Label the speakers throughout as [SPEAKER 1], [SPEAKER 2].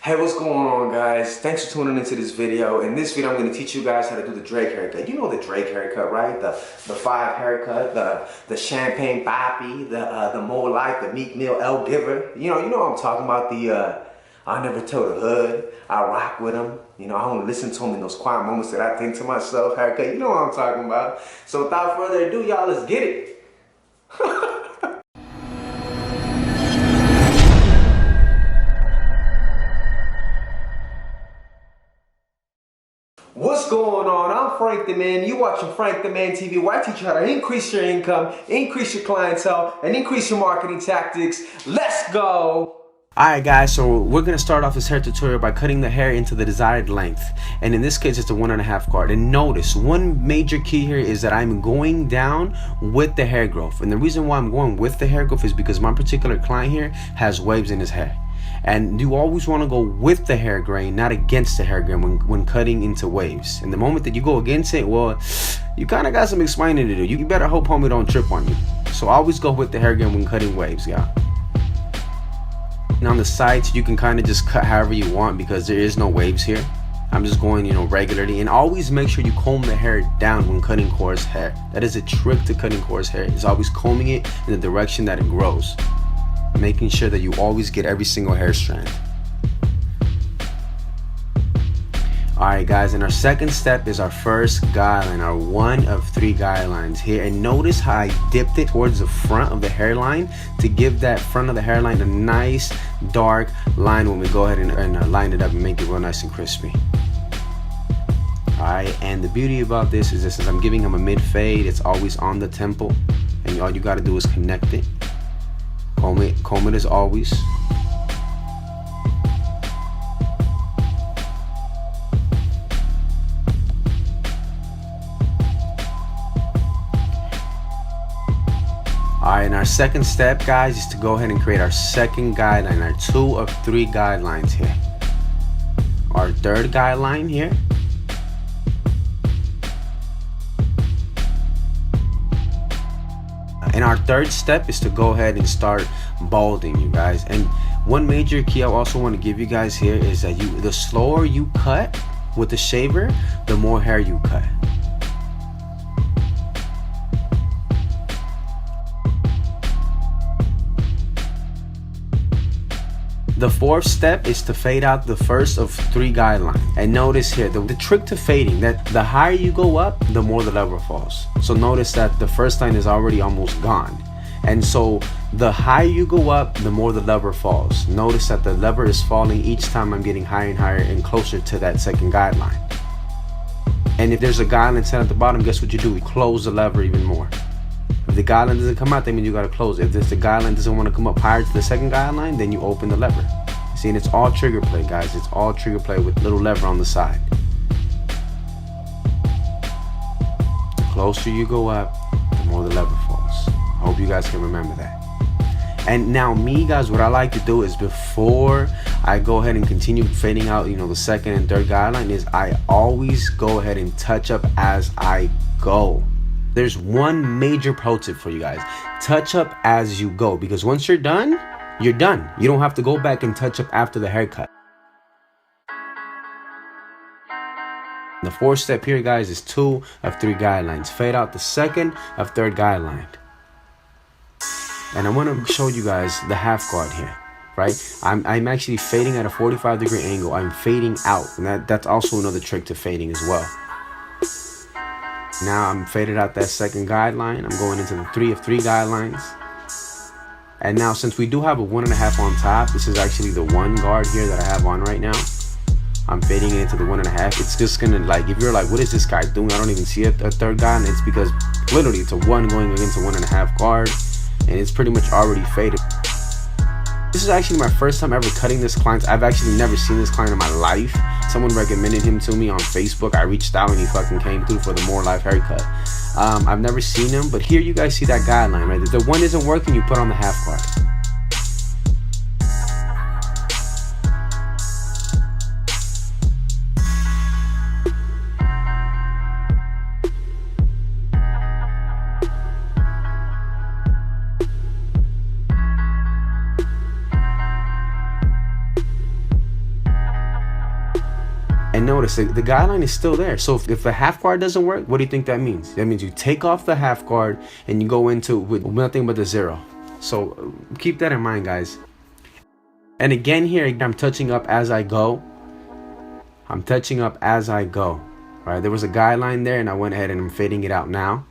[SPEAKER 1] Hey, what's going on, guys? Thanks for tuning into this video. In this video, I'm going to teach you guys how to do the Drake haircut. You know the Drake haircut, right? The five haircut, the champagne poppy, the more like the Meek Mill L Giver. You know what I'm talking about. The I never tell the hood. I rock with him. You know, I only listen to him in those quiet moments that I think to myself. Haircut. You know what I'm talking about. So without further ado, y'all, let's get it. What's going on? I'm Frank the Man. You watching Frank the Man TV, where I teach you how to increase your income, increase your clientele, and increase your marketing tactics. Let's go! Alright guys, so we're going to start off this hair tutorial by cutting the hair into the desired length. And in this case, it's a 1.5 guard. And notice, one major key here is that I'm going down with the hair growth. And the reason why I'm going with the hair growth is because my particular client here has waves in his hair. And you always want to go with the hair grain, not against the hair grain when cutting into waves. And the moment that you go against it, well, you kind of got some explaining to do. You better hope homie don't trip on you. So always go with the hair grain when cutting waves, y'all. And on the sides, you can kind of just cut however you want because there is no waves here. I'm just going, regularly. And always make sure you comb the hair down when cutting coarse hair. That is a trick to cutting coarse hair. Is always combing it in the direction that it grows, making sure that you always get every single hair strand. Alright guys, and our second step is our first guideline, our 1 of 3 guidelines here. And notice how I dipped it towards the front of the hairline to give that front of the hairline a nice dark line when we go ahead and line it up and make it real nice and crispy. Alright, and the beauty about this is I'm giving him a mid fade. It's always on the temple, and all you got to do is connect it. Comb it as always. Alright, and our second step, guys, is to go ahead and create our second guideline, our 2 of 3 guidelines here. Our third guideline here. And our third step is to go ahead and start balding, you guys. And one major key I also want to give you guys here is that the slower you cut with the shaver, the more hair you cut. The fourth step is to fade out the first of 3 guidelines. And notice here, the trick to fading, that the higher you go up, the more the lever falls. So notice that the first line is already almost gone. And so the higher you go up, the more the lever falls. Notice that the lever is falling each time I'm getting higher and higher and closer to that second guideline. And if there's a guideline set at the bottom, guess what you do? You close the lever even more. If the guideline doesn't come out, that means you gotta close it. If the guideline doesn't want to come up higher to the second guideline, then you open the lever. See, and it's all trigger play, guys. It's all trigger play with little lever on the side. The closer you go up, the more the lever falls. I hope you guys can remember that. And now me, guys, what I like to do is before I go ahead and continue fading out, the second and third guideline, is I always go ahead and touch up as I go. There's one major pro tip for you guys. Touch up as you go, because once you're done, you're done. You don't have to go back and touch up after the haircut. The fourth step here, guys, is 2 of 3 guidelines. Fade out the second of third guideline. And I want to show you guys the half guard here, right? I'm actually fading at a 45-degree angle. I'm fading out, and that's also another trick to fading as well. Now I'm faded out that second guideline. I'm going into the 3 of 3 guidelines. And now, since we do have a 1.5 on top, this is actually the 1 guard here that I have on right now. I'm fading it into the 1.5. It's just gonna, if you're like, what is this guy doing? I don't even see a third guide. And it's because literally it's a 1 going against a 1.5 guard, and it's pretty much already faded. This is actually my first time ever cutting this client. I've actually never seen this client in my life. Someone recommended him to me on Facebook. I reached out and he fucking came through for the More Life haircut. I've never seen him, but here you guys see that guideline, right? If the 1 isn't working, you put on the half guard. And notice the guideline is still there. So if a half guard doesn't work, what do you think that means? That means you take off the half guard and you go into with nothing but the 0. So keep that in mind, guys. And again here, I'm touching up as I go. I'm touching up as I go. All right, there was a guideline there and I went ahead and I'm fading it out now.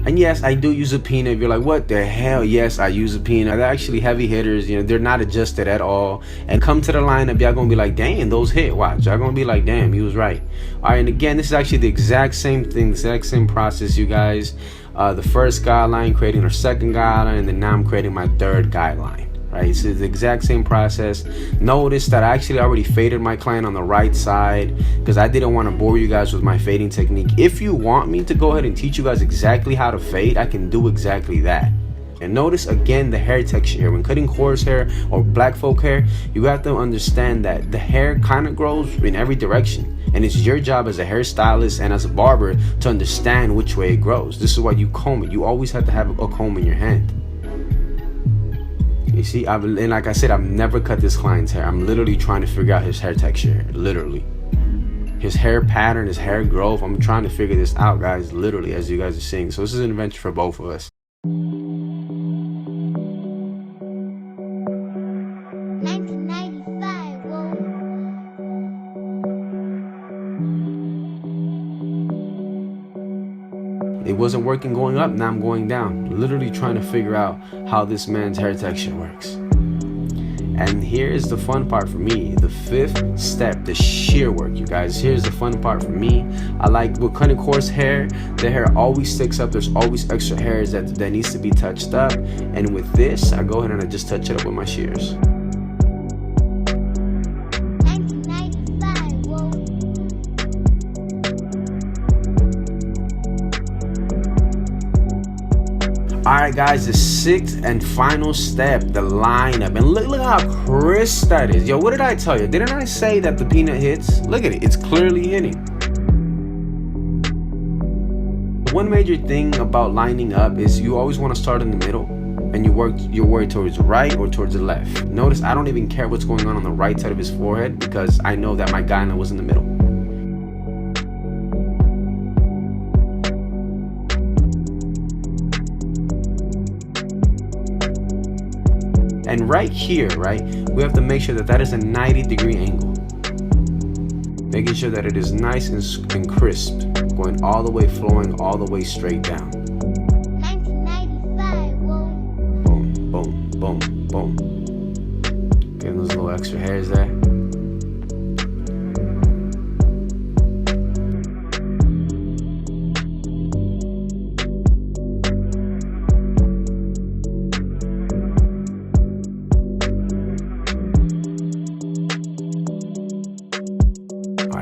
[SPEAKER 1] And yes, I do use a peanut. If you're like, what the hell? Yes, I use a peanut. They're actually heavy hitters. You know, they're not adjusted at all. And come to the lineup, y'all gonna be like, dang, those hit. Watch, y'all gonna be like, damn, he was right. All right, and again, this is actually the exact same thing, exact same process, you guys. The first guideline, creating our second guideline, and then now I'm creating my third guideline. Right, so it's the exact same process. Notice that I actually already faded my client on the right side because I didn't want to bore you guys with my fading technique. If you want me to go ahead and teach you guys exactly how to fade, I can do exactly that. And notice again the hair texture here. When cutting coarse hair or black folk hair, you have to understand that the hair kind of grows in every direction. And it's your job as a hairstylist and as a barber to understand which way it grows. This is why you comb it. You always have to have a comb in your hand. You see, and like I said, I've never cut this client's hair. I'm literally trying to figure out his hair texture, literally. His hair pattern, his hair growth. I'm trying to figure this out, guys, literally, as you guys are seeing. So this is an adventure for both of us. It wasn't working going up, now I'm going down. Literally trying to figure out how this man's hair texture works. And here's the fun part for me, the 5th step, the shear work, you guys. Here's the fun part for me. I like with cutting coarse hair, the hair always sticks up. There's always extra hairs that needs to be touched up. And with this, I go ahead and I just touch it up with my shears. Alright guys, the 6th and final step, the lineup. And look how crisp that is. Yo, what did I tell you? Didn't I say that the peanut hits? Look at it, it's clearly hitting. One major thing about lining up is you always want to start in the middle and you work your way towards the right or towards the left. Notice I don't even care what's going on the right side of his forehead because I know that my guideline was in the middle. And right here, right, we have to make sure that that is a 90-degree angle. Making sure that it is nice and crisp, going all the way, flowing all the way straight down.
[SPEAKER 2] 1995, whoa.
[SPEAKER 1] Boom, boom, boom, boom. Getting those little extra hairs there.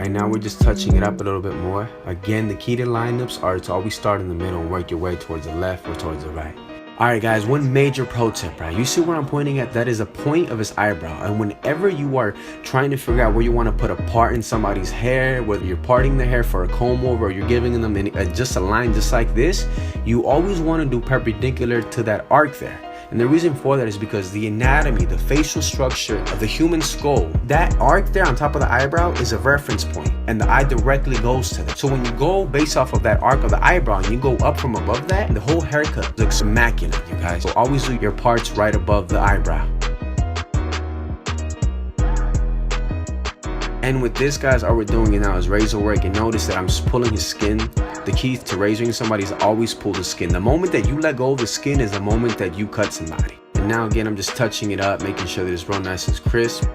[SPEAKER 1] Now we're just touching it up a little bit more. Again, the key to lineups are to always start in the middle and work your way towards the left or towards the right. Alright guys, one major pro tip, right? You see where I'm pointing at? That is a point of his eyebrow. And whenever you are trying to figure out where you want to put a part in somebody's hair, whether you're parting the hair for a comb over or you're giving them just a line just like this, you always want to do perpendicular to that arc there. And the reason for that is because the anatomy, the facial structure of the human skull, that arc there on top of the eyebrow is a reference point, and the eye directly goes to that. So when you go based off of that arc of the eyebrow and you go up from above that, the whole haircut looks immaculate, you guys. So always do your parts right above the eyebrow. And with this, guys, all we're doing it now is razor work. And notice that I'm just pulling his skin. The key to razoring somebody is always pull the skin. The moment that you let go of the skin is the moment that you cut somebody. And now again, I'm just touching it up, making sure that it's real nice and crisp.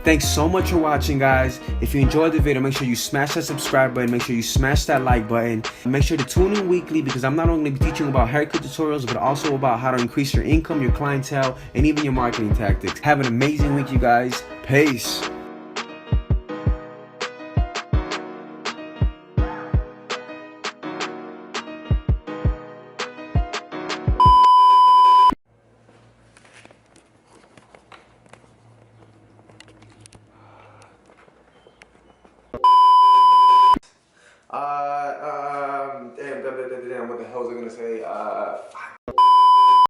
[SPEAKER 1] Thanks so much for watching, guys. If you enjoyed the video, make sure you smash that subscribe button, make sure you smash that like button. Make sure to tune in weekly because I'm not only going to be teaching about haircut tutorials, but also about how to increase your income, your clientele, and even your marketing tactics. Have an amazing week, you guys. Peace. Damn, what the hell was I gonna say?